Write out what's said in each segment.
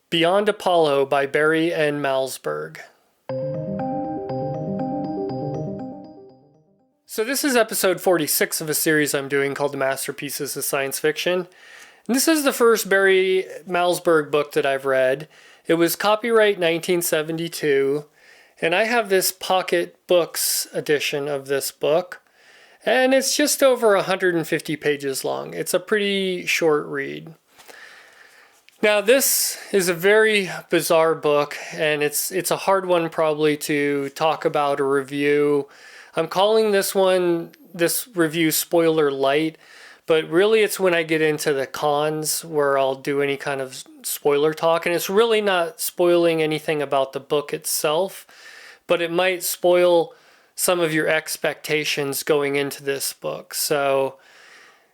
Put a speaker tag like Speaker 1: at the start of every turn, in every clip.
Speaker 1: Beyond Apollo by Barry and Malzberg. So this is episode 46 of a series I'm doing called The Masterpieces of Science Fiction. And this is the first Barry Malzberg book that I've read. It was copyright 1972, and I have this pocket books edition of this book, and it's just over 150 pages long. It's a pretty short read. Now this is a very bizarre book, and it's a hard one probably to talk about or review. I'm calling this review spoiler light, but really it's when I get into the cons where I'll do any kind of spoiler talk, and it's really not spoiling anything about the book itself, but it might spoil some of your expectations going into this book. So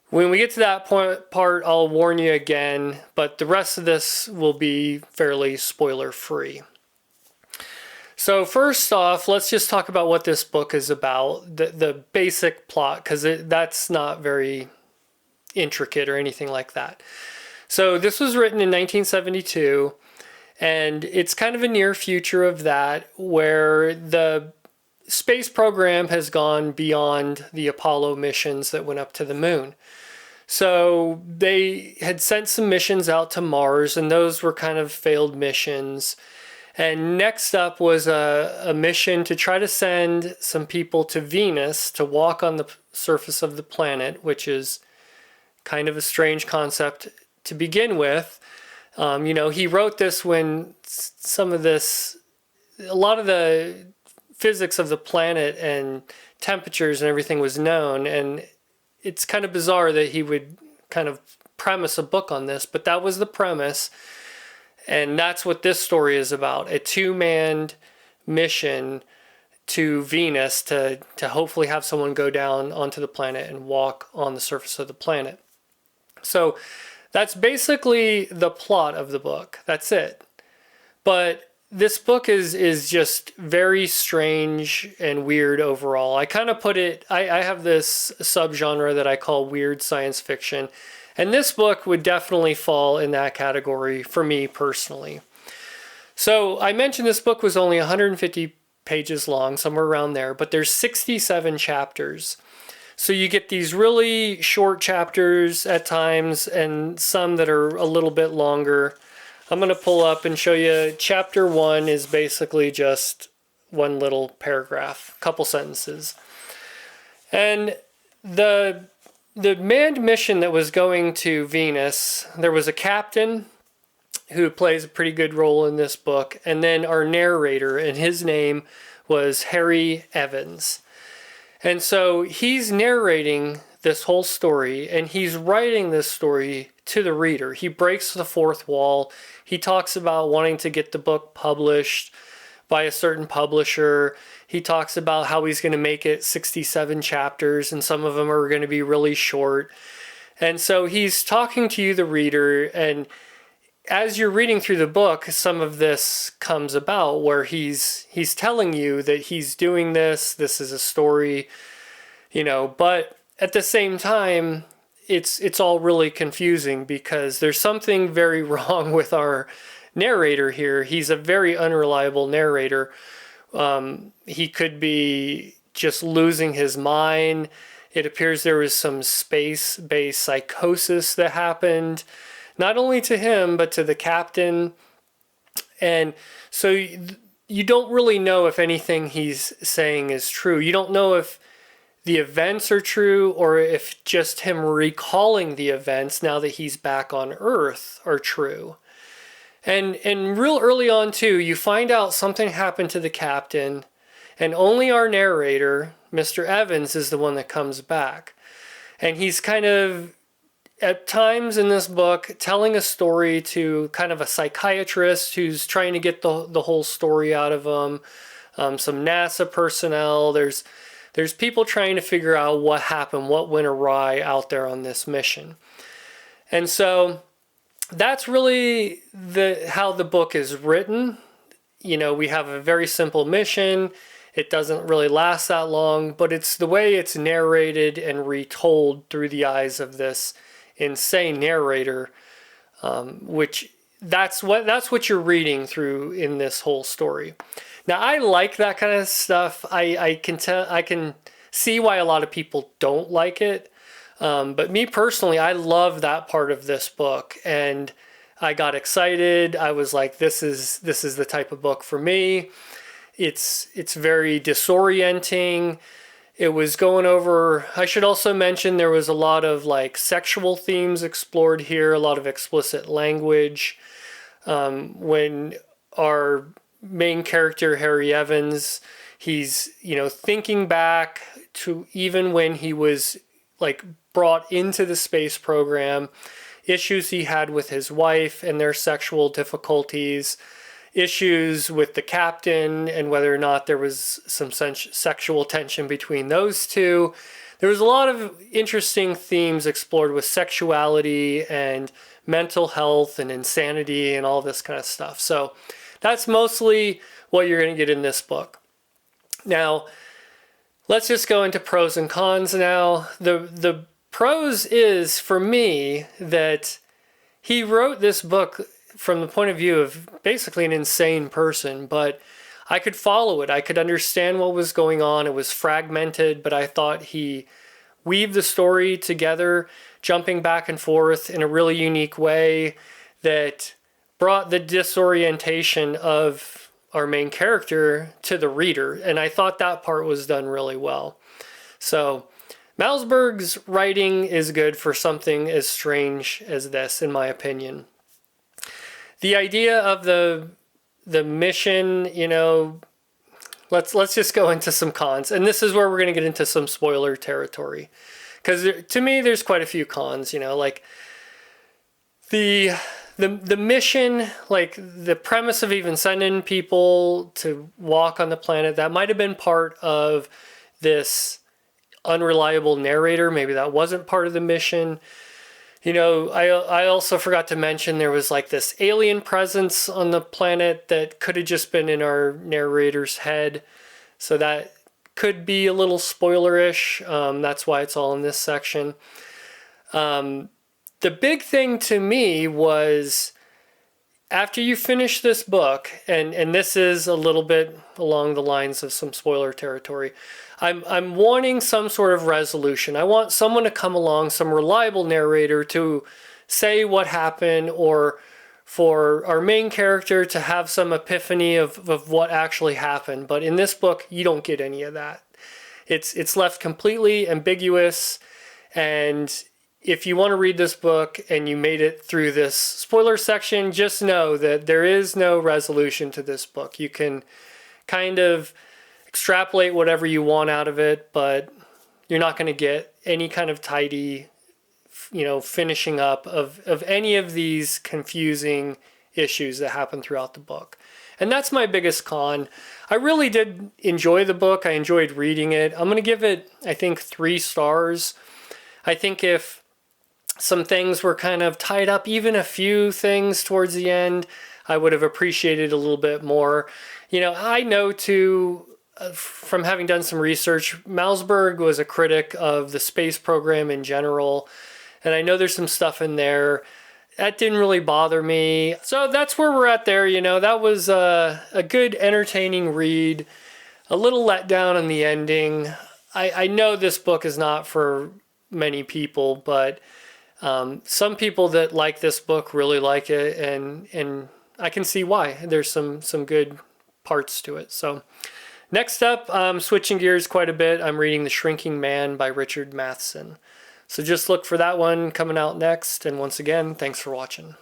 Speaker 1: when we get to that part, I'll warn you again, but the rest of this will be fairly spoiler-free. So first off, let's just talk about what this book is about, the basic plot, because that's not very intricate or anything like that. So this was written in 1972, and it's kind of a near future of that, where the space program has gone beyond the Apollo missions that went up to the moon. So they had sent some missions out to Mars, and those were kind of failed missions. And next up was a mission to try to send some people to Venus to walk on the surface of the planet, which is kind of a strange concept to begin with. He wrote this when a lot of the physics of the planet and temperatures and everything was known, and it's kind of bizarre that he would kind of premise a book on this, but that was the premise, and that's what this story is about. A two-manned mission to Venus to hopefully have someone go down onto the planet and walk on the surface of the planet. So that's basically the plot of the book. That's it. But this book is just very strange and weird overall. I kind of put it, I have this subgenre that I call weird science fiction, and this book would definitely fall in that category for me personally. So I mentioned this book was only 150 pages long, somewhere around there, but there's 67 chapters. So you get these really short chapters at times and some that are a little bit longer. I'm going to pull up and show you. Chapter 1 is basically just one little paragraph, couple sentences. And the manned mission that was going to Venus, there was a captain who plays a pretty good role in this book, and then our narrator, and his name was Harry Evans. And so he's narrating this whole story, and he's writing this story to the reader. He breaks the fourth wall. He talks about wanting to get the book published by a certain publisher. He talks about how he's going to make it 67 chapters, and some of them are going to be really short. And so he's talking to you, the reader, and as you're reading through the book, some of this comes about where he's telling you that he's doing this is a story, but at the same time, it's all really confusing because there's something very wrong with our narrator here. He's a very unreliable narrator. He could be just losing his mind. It appears there was some space-based psychosis that happened, not only to him, but to the captain. And so you don't really know if anything he's saying is true. You don't know if the events are true or if just him recalling the events now that he's back on Earth are true. And real early on too, you find out something happened to the captain, and only our narrator, Mr. Evans, is the one that comes back. And he's kind of, at times in this book, telling a story to kind of a psychiatrist who's trying to get the whole story out of him. Some NASA personnel. There's people trying to figure out what happened, what went awry out there on this mission. And so that's really how the book is written. We have a very simple mission. It doesn't really last that long, but it's the way it's narrated and retold through the eyes of this insane narrator, which that's what you're reading through in this whole story. Now, I like that kind of stuff. I can see why a lot of people don't like it. But me personally, I love that part of this book, and I got excited. I was like, this is the type of book for me. It's very disorienting. It was going over, I should also mention there was a lot of like sexual themes explored here, a lot of explicit language. When our main character, Harry Evans, he's, thinking back to even when he was like brought into the space program, issues he had with his wife and their sexual difficulties, issues with the captain and whether or not there was some sexual tension between those two. There was a lot of interesting themes explored with sexuality and mental health and insanity and all this kind of stuff. So that's mostly what you're going to get in this book. Now, let's just go into pros and cons now. The pros is, for me, that he wrote this book from the point of view of basically an insane person, but I could follow it. I could understand what was going on. It was fragmented, but I thought he weaved the story together, jumping back and forth in a really unique way that brought the disorientation of our main character to the reader. And I thought that part was done really well. So Malzberg's writing is good for something as strange as this, in my opinion. The idea of the mission, let's just go into some cons. And this is where we're going to get into some spoiler territory. Because to me, there's quite a few cons, like the mission, like the premise of even sending people to walk on the planet, that might have been part of this unreliable narrator. Maybe that wasn't part of the mission. I also forgot to mention there was like this alien presence on the planet that could have just been in our narrator's head. So that could be a little spoilerish. That's why it's all in this section. The big thing to me was after you finish this book, and this is a little bit along the lines of some spoiler territory, I'm wanting some sort of resolution. I want someone to come along, some reliable narrator to say what happened, or for our main character to have some epiphany of what actually happened. But in this book, you don't get any of that. It's left completely ambiguous, and if you want to read this book and you made it through this spoiler section, just know that there is no resolution to this book. You can kind of extrapolate whatever you want out of it, but you're not going to get any kind of tidy, finishing up of any of these confusing issues that happen throughout the book. And that's my biggest con. I really did enjoy the book. I enjoyed reading it. I'm going to give it, I think, 3 stars. I think if some things were kind of tied up, even a few things towards the end, I would have appreciated a little bit more. I know too, from having done some research, Malzberg was a critic of the space program in general, and I know there's some stuff in there that didn't really bother me. So that's where we're at there. That was a good, entertaining read. A little let down in the ending. I know this book is not for many people, but some people that like this book really like it, and I can see why. There's some good parts to it. So next up, I'm switching gears quite a bit. I'm reading The Shrinking Man by Richard Matheson. So just look for that one coming out next. And once again, thanks for watching.